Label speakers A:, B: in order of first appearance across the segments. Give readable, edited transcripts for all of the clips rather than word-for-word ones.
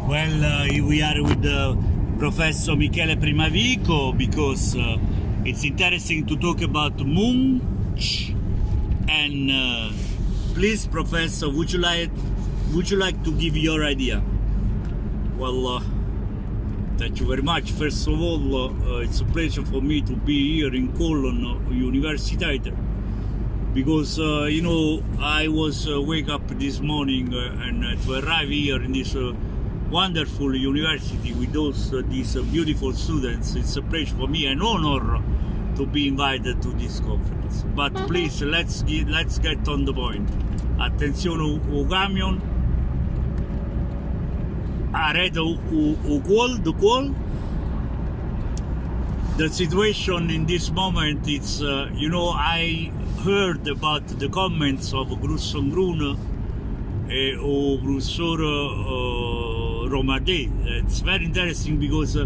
A: Well, we are with Professor Michele Primavico because it's interesting to talk about MUNCH. And please, Professor, would you like to give your idea? Well, thank you very much. First of all, it's a pleasure for me to be here in Cologne University, because I was wake up this morning and to arrive here in this wonderful university with these beautiful students. It's a pleasure for me, an honor to be invited to this conference. But please, let's get on the point. Attenzione o camion. I read the call. The situation in this moment, it's I heard about the comments of Grusson Grun or Professor Romade. It's very interesting because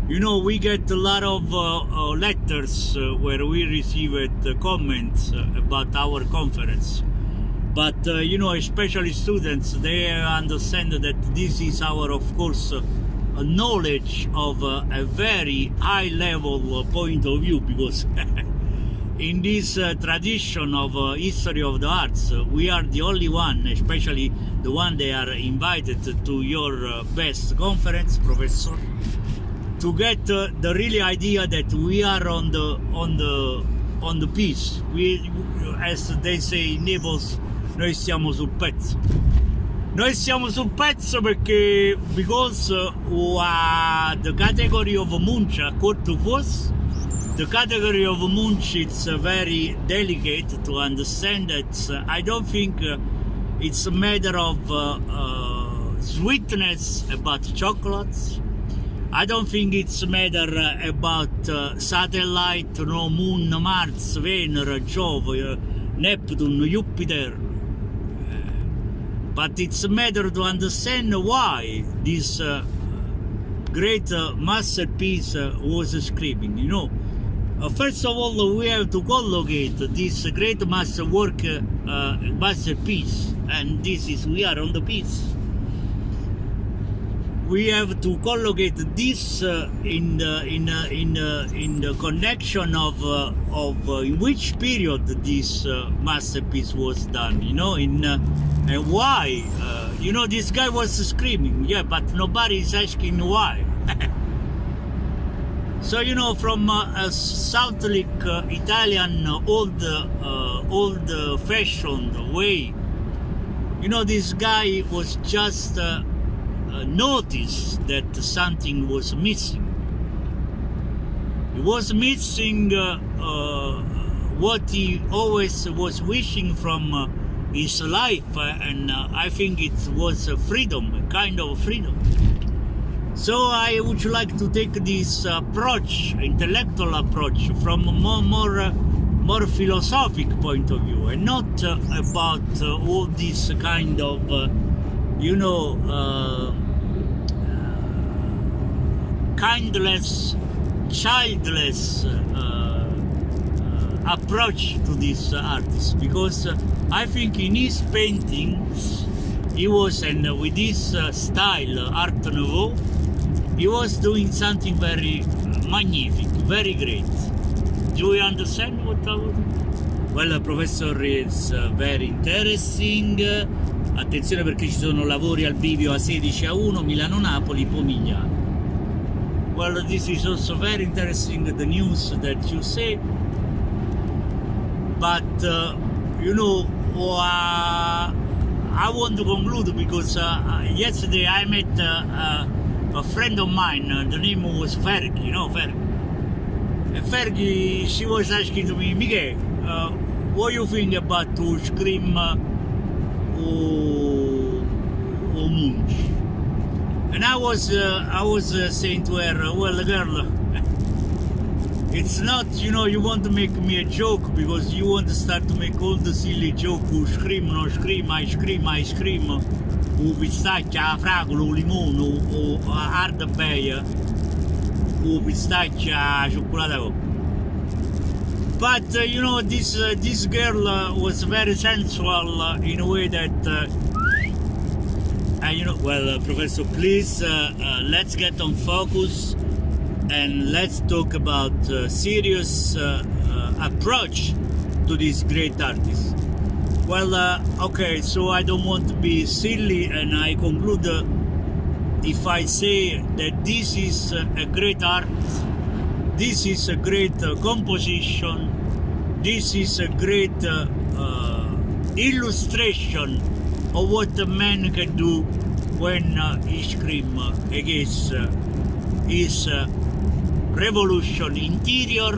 A: we get a lot of letters where we received comments about our conference, but especially students, they understand that this is our, of course, knowledge of a very high level point of view, because in this tradition of history of the arts, we are the only one, especially the one they are invited to your best conference, Professor, to get the really idea that we are on the piece. We, as they say in Naples, noi stiamo sul pezzo. Noi stiamo sul pezzo because the category of MUNCH, according to us, the category of MUNCH, it's very delicate to understand that. I don't think it's a matter of sweetness about chocolates. I don't think it's a matter about satellite, Moon, Mars, Venus, Jove, Neptune, Jupiter. But it's a matter to understand why this great masterpiece was screaming. First of all, we have to collocate this great masterpiece, and this is, we are on the piece. We have to collocate this in the connection of in which period this masterpiece was done, and why. This guy was screaming, yeah, but nobody is asking why. So from a Catholic Italian old-fashioned way, this guy was just noticed that something was missing. He was missing what he always was wishing from his life, and I think it was a freedom, a kind of freedom. So I would like to take this approach, intellectual approach, from a more philosophic point of view, and not about all this kind of, kindless, childless approach to this artist, because I think in his paintings he was, and with this style, Art Nouveau, he was doing something very magnific, very great. Do you understand what I was? Well, Professor, it's very interesting. Attenzione perché ci sono lavori al bivio a 16:1, Milano-Napoli, Pomigliano. Well, this is also very interesting, the news that you say. But, I want to conclude because yesterday I met a friend of mine. The name was Fergie, Fergie. And Fergie, she was asking to me, Michele, what do you think about to scream o Munch? And I was saying to her, well, girl, it's not, you want to make me a joke because you want to start to make all the silly joke, scream, no scream, I scream, o pistacchia, fragola, o limone, o hard bay, o pistacchia, cioccolata. But this girl was very sensual in a way that Professor, please let's get on focus and let's talk about serious approach to this great artist. Okay, so I don't want to be silly, and I conclude if I say that this is a great art, this is a great composition, this is a great illustration of what a man can do when he screams against his revolution, interior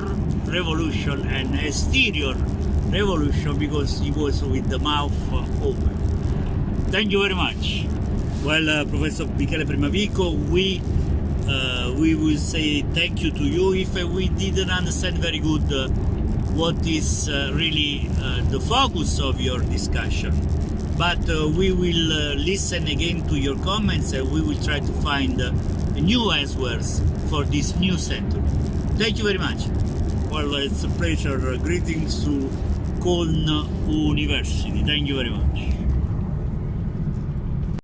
A: revolution and exterior revolution, because he was with the mouth open. Thank you very much. Professor Michele Primavico, we will say thank you to you if we didn't understand very good what is really the focus of your discussion. But we will listen again to your comments, and we will try to find new answers for this new center. Thank you very much. It's a pleasure. Greetings to Cologne University. Thank you very much.